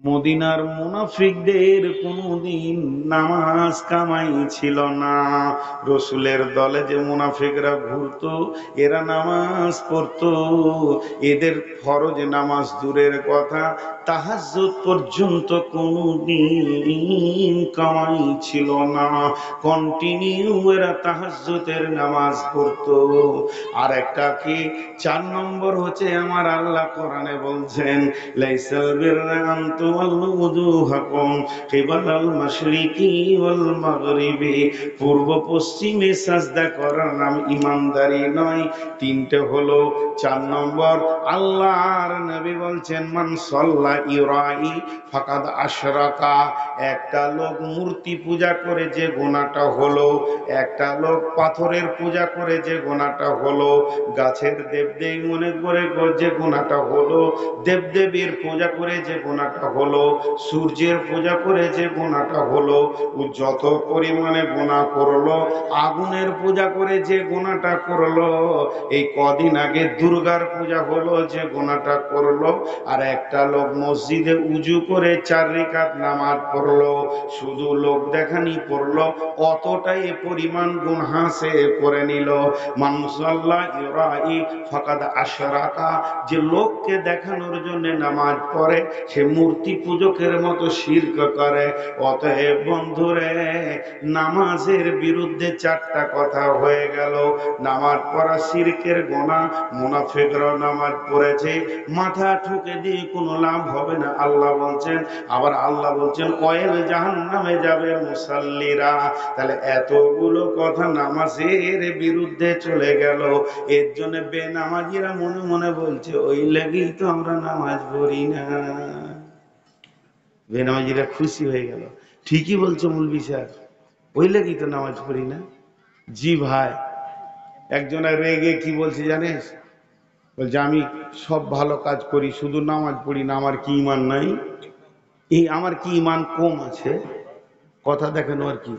মদিনার মুনাফিকদের কোনদিন নামাজ কামাই ছিল না। রসুলের দলে যে মুনাফিকরা ঘুরতো এরা নামাজ পড়তো, এদের ফরজ নামাজ দূরের কথা, তাহাজ্জুদ পর্যন্ত কোনদিন কামাই ছিল না। কন্টিনিউ এরা তাহাজ্জুদের নামাজ পড়তো। আর একটা কি 4 নম্বর হচ্ছে আমার আল্লাহ কোরআনে বলছেন লাইসাল বিররা আন তুওয়াল্লু ওয়ুজুহাকুম কিবালাল মাশরিকি ওয়াল মাগরিবি, পূর্ব পশ্চিমে সাজদা করার নাম ইমানদারি নয়। তিনটে হলো। 4 নম্বর আল্লাহর নবী বলছেন মান সাল্লা ইউরাই ফাকাদ আশরাকা, একটা লোক মূর্তি পূজা করে যে গুনাহটা হলো, একটা লোক পাথরের পূজা করে যে গুনাহটা হলো, গাছের দেবদেবী মনে করে যে গুনাহটা হলো, দেবদেবীর পূজা করে যে গুনাহটা হলো, সূর্যের পূজা করে যে গুনাহটা হলো, ও যত পরিমাণে গুনাহ করলো, আগুনের পূজা করে যে গুনাহটা করলো, এই কদিন আগে দুর্গার পূজা হলো যে গুনাহটা করলো, আর একটা লোক মসজিদে উজু করে 4 রাকাত নামাজ পড়লো, শুধু লোক দেখানি পড়লো, অতটাই পরিমাণ গুনাহ সে করে নিল। মান সাল্লা ইউরাই ফাকাদ আশরাকা, যে লোককে দেখানোর জন্য নামাজ পড়ে সে মূর্তি পূজকের মতো শিরক করে। অতএব বন্ধুরে, নামাজের বিরুদ্ধে 4টা কথা হয়ে গেল। নামাজ পড়া শিরকের গুনাহ, মুনাফিকরা নামাজ পড়েছে, মাথা ঠুকে দিয়ে কোনো লাভ হবে না আল্লাহ বলছেন। আবার আল্লাহ বলছেন কয়েল জাহান্নামে যাবে মুসাল্লিরা। তাহলে এতগুলো কথা নামাজের বিরুদ্ধে চলে গেল। এর জন্য বেনামাজিরা মনে মনে বলছে ওই লেগেই তো আমরা নামাজ পড়ি না। বেনামাজিরা খুশি হয়ে গেল, ঠিকই বলছো মৌলভী সাহেব, ওই লেগেই তো নামাজ পড়ি না। জি ভাই, একজনের রেগে কি বলছে জানিস? বলছে আমি সব ভালো কাজ করি, শুধু নামাজ পড়ি না, আমার কি ইমান নাই? এই আমার কি ইমান কম আছে? কথা দেখেন আর কি,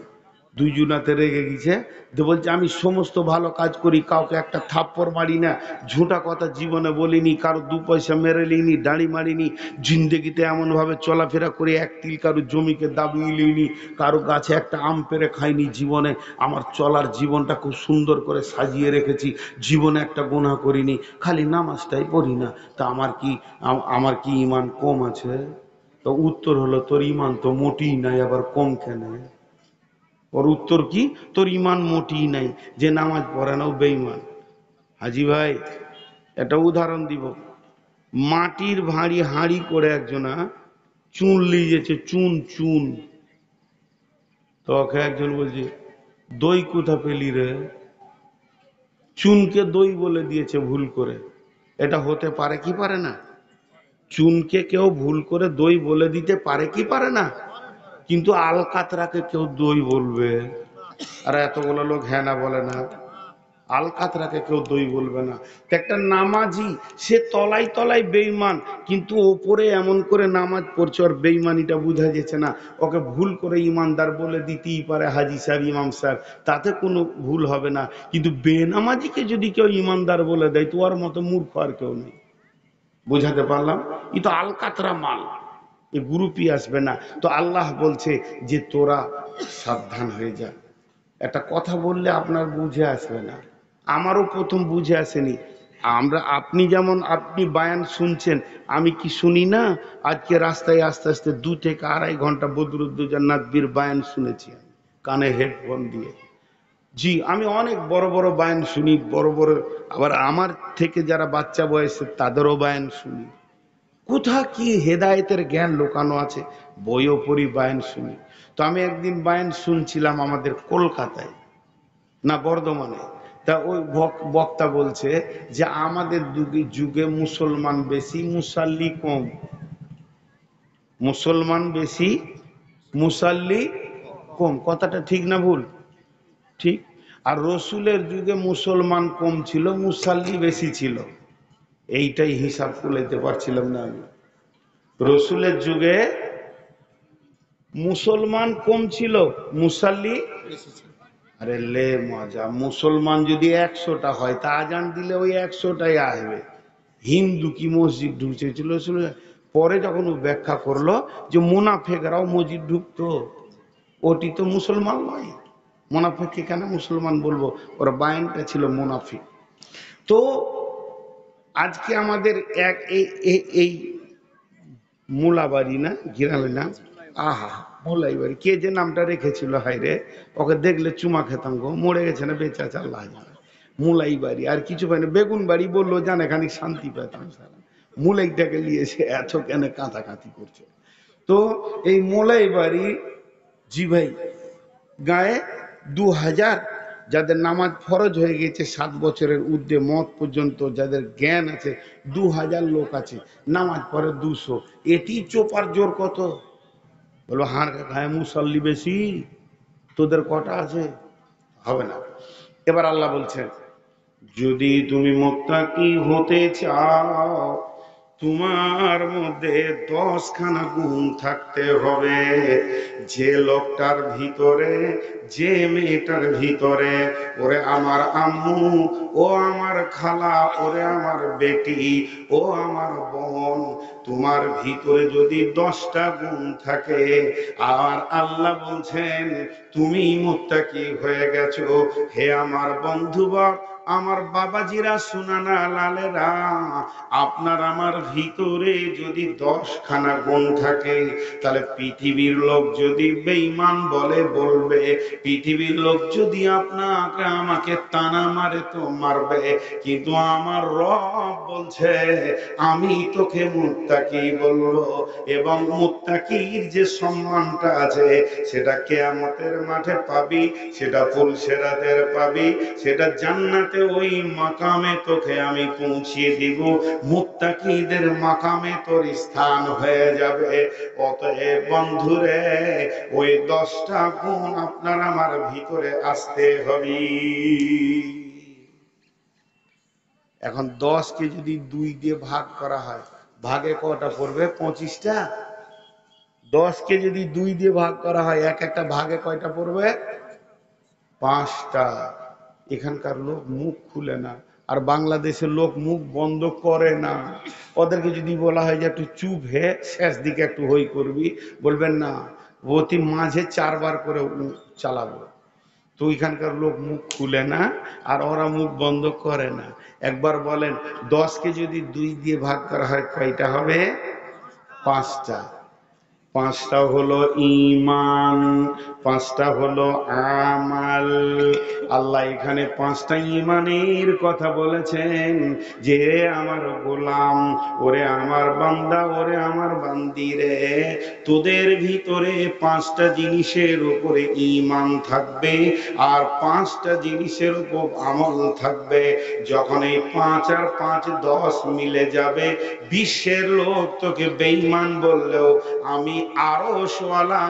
দুইজনাতে রেগে গেছে। তো বলছে আমি সমস্ত ভালো কাজ করি, কাউকে একটা থাপ্পড় মারি না, ঝুঁটা কথা জীবনে বলিনি, কারো 2 পয়সা মেরে লিনি, দাড়ি মারিনি, জিন্দেগিতে এমনভাবে চলাফেরা করে 1 তিল কারো জমিকে দাবিয়ে লিনি, কারো গাছে একটা আম পেরে খাইনি জীবনে। আমার চলার জীবনটা খুব সুন্দর করে সাজিয়ে রেখেছি, জীবনে একটা গুনাহ করিনি, খালি নামাজটাই পড়ি না। তা আমার কি ইমান কম আছে? তো উত্তর হলো তোর ইমান তো মোটেই নাই, আবার কম কেন? ওর উত্তর কি? তোর ইমান মোটেই নাই, যে নামাজ পড়ে না ও বেঈমান। হাজি ভাই, একটা উদাহরণ দিব। মাটির ভাঁড়ি হাঁড়ি করে একজনা চুন লিয়েছে, চুন চুন। তো ওকে একজন বলছে দই কোথা পেলি রে? চুনকে দই বলে দিয়েছে ভুল করে। এটা হতে পারে কি পারে না? চুনকে কেউ ভুল করে দই বলে দিতে পারে কি পারে না? কিন্তু আলকাতরাকে কেউ দই বলবে? আর এতগুলো লোক হ্যাঁ না বলে না। আলকাতরাকে কেউ দই বলবে না। তো একটা নামাজি সে তলাই তলাই বেঈমান, কিন্তু ওপরে এমন করে নামাজ পড়ছে ওর বেঈমানিটা বোঝা যাচ্ছে না। ওকে ভুল করে ইমানদার বলে দিতেই পারে হাজি সাহেব, ইমাম সাহেব, তাতে কোনো ভুল হবে না। কিন্তু বেনামাজিকে যদি কেউ ইমানদার বলে দেয় তো ওর মতো মূর্খ আর কেউ নেই। বুঝাতে পারলাম? ই তো আলকাতরা মাল, এ গ্রুপই আসবে না। তো আল্লাহ বলছে যে তোরা সাবধান হয়ে যা। একটা কথা বললে আপনার বুঝে আসবে না, আমারও প্রথম বুঝে আসেনি। আপনি যেমন আপনি বায়ান শুনছেন, আমি কি শুনি না? আজকে রাস্তায় আস্তে আস্তে 2 থেকে 2.5 ঘন্টা বদরুদ্দোজা নাকবির বায়ান শুনেছি আমি, কানে হেডফোন দিয়ে। জি, আমি অনেক বড় বড় বায়ান শুনি, বড় বড়, আবার আমার থেকে যারা বাচ্চা বয়সের তাদেরও বায়ান শুনি। কোথা কি হেদায়েতের জ্ঞান লুকানো আছে, বইও পড়ি, বায়ান শুনি। তো আমি একদিন বায়ান শুনছিলাম আমাদের কলকাতায়, না বর্ধমানে। তা ওই বক্তা বলছে যে আমাদের যুগে মুসলমান বেশি, মুসাল্লি কম। মুসলমান বেশি, মুসাল্লি কম। কথাটা ঠিক না ভুল? ঠিক। আর রসুলের যুগে মুসলমান কম ছিল, মুসাল্লি বেশি ছিল। এইটাই হিসাব কুলাইতে পারছিলাম না আমি। রসুলের যুগে মুসলমান কম ছিল, মুসাল্লি। আরে লে মজা, মুসলমান যদি 100টা হয় তা আজান দিলে ওই 100টাই আসবে। হিন্দু কি মসজিদ ঢুকছে ছিল, পরে যখন ও ব্যাখ্যা করলো যে মুনাফেকরাও মসজিদ ঢুকতো, ওটি তো মুসলমান নয়, মুনাফিককে কেন মুসলমান বলবো, ওর বাইনটা ছিল মুনাফিক। তো আজকে আমাদের এক এই মুলাবাড়ি না গ্রামের নাম, আহা মুলাই বাড়ি, কে যে নামটা রেখেছিল হাইরে, ওকে দেখলে চুমা খেতাম গো, মরে গেছে না বেঁচে আছে আল্লাহ জানে। মুলাই বাড়ি আর কিছু পাই না, বেগুন বাড়ি বললো জানে খানিক শান্তি পেতাম সারা। মুলাইটাকে নিয়েছে এত কেন কাঁথাকাঁথি করছে। তো এই মুলাই বাড়ি, জি ভাই, গায়ে 2000 যাদের নামাজ ফরজ হয়ে গেছে 7 বছরের ঊর্ধ্বে মত পর্যন্ত যাদের জ্ঞান আছে, 2000 লোক আছে, নামাজ পড়ে 200। এটি চোপার জোর কত? বলো হাড় গায়ে মুসল্লি বেশি, তোদের কটা আছে? হবে না। এবার আল্লাহ বলছেন, যদি তুমি মুত্তাকি হতে চাও, তোমার মধ্যে 10খানা গুণ থাকতে হবে। যে লোকটার ভিতরে, যে মেয়েটার ভিতরে, ওরে আমার আম্মু, ও আমার খালা, ওরে আমার বেটি, ও আমার বোন, তোমার ভিতরে যদি 10টা গুণ থাকে, আর আল্লাহ বলছেন তুমি মুত্তাকি হয়ে গেছো। হে আমার বন্ধুবর, আমার বাবাজিরা, সুনানা লালেরা, আপনার আমার ভিতরে যদি 10খানা গুণ থাকে, তাহলে পৃথিবীর লোক যদি বেঈমান বলে বলবে, পৃথিবীর লোক যদি আপনাকে আমাকে তানা মারে তো মারবে, কিন্তু আমার রব বলছে আমি তোকে মুত্তাকি বলবো। এবং মুত্তাকির যে সম্মানটা আছে সেটা কিয়ামতের মাঠে পাবি, সেটা ফুলসেরাতের পাবি, সেটা জান্নাতে ওই মাকামে তোকে আমি পৌঁছিয়ে দিব, মুত্তাকিদের মাকামে তোর স্থান হয়ে যাবে। অতএব বন্ধুরে, ওই 10টা গুণ আপনার আমার ভিতরে আসতে হবে। এখন 10কে যদি 2 দিয়ে ভাগ করা হয়, ভাগে কটা পড়বে? 25টা। 10কে যদি 2 দিয়ে ভাগ করা হয়, এক একটা ভাগে কয়টা পড়বে? 5টা। এখানকার লোক মুখ খুলে না, আর বাংলাদেশের লোক মুখ বন্ধ করে না। ওদেরকে যদি বলা হয় যে একটু চুপ হে, শেষ দিকে একটু হই করবি, বলবেন না, অতি মাঝে 4বার করে চালাবো। তো এখানকার লোক মুখ খুলে না, আর ওরা মুখ বন্ধ করে না। একবার বলেন, 10কে যদি 2 দিয়ে ভাগ করা হয় কয়টা হবে? 5টা। 5টা হলো ঈমান, 5টা হলো আমাল। আল্লাহ এখানে 5টা ঈমানের কথা বলেছেন, যে আমার গোলাম, ওরে আমার বান্দা, ওরে আমার বান্দি রে, তোদের ভিতরে 5টা জিনিসের উপরে ঈমান থাকবে, আর 5টা জিনিসের উপর আমল থাকবে। যখন এই 5 আর 5 10 মিলে যাবে, বিশ্বের লোক তোকে বেঈমান বললেও আমি আরশওয়ালা,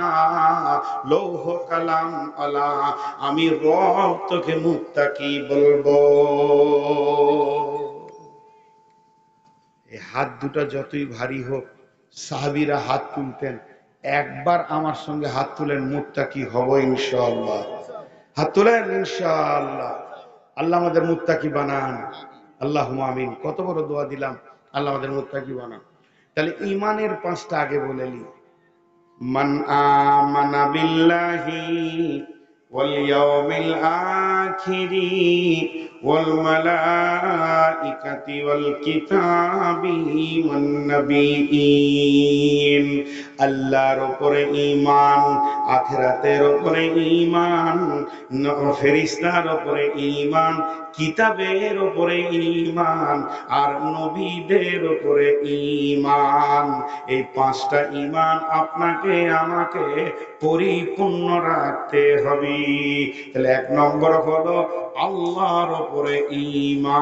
লৌহ কালাম আলা, আমি রব তোকে মুত্তাকি বলবো। এই হাত দুটা যতই ভারী হোক, সাহাবীরা হাত তুলতেন, একবার আমার সঙ্গে হাত তুলেন, মুত্তাকি হব ইনশাআল্লাহ। হাত তোলেন ইনশাআল্লাহ। আল্লাহ আমাদের মুত্তাকি বানান, আল্লাহুম্মা আমিন। কত বড় দোয়া দিলাম, আল্লাহ আমাদের মুত্তাকি বানান। তাহলে ঈমানের 5টা আগে বলে নি। মান আমানা বিল্লাহি ওয়াল ইয়াউমিল আখিরি ওয়াল মালাইকাতি ওয়াল কিতাবি ওয়ান নাবিয়িন। আল্লাহর উপরে ঈমান, আখিরাতের উপরে ঈমান, ফেরেশতার উপরে ঈমান, কিতাবের উপরে ঈমান, আর নবীদের উপরে ঈমান। এই 5টা ঈমান আপনাকে আমাকে পরিপূর্ণ রাখতে হবে। তাহলে 1 নম্বর হলো আল্লাহর উপরে ঈমান।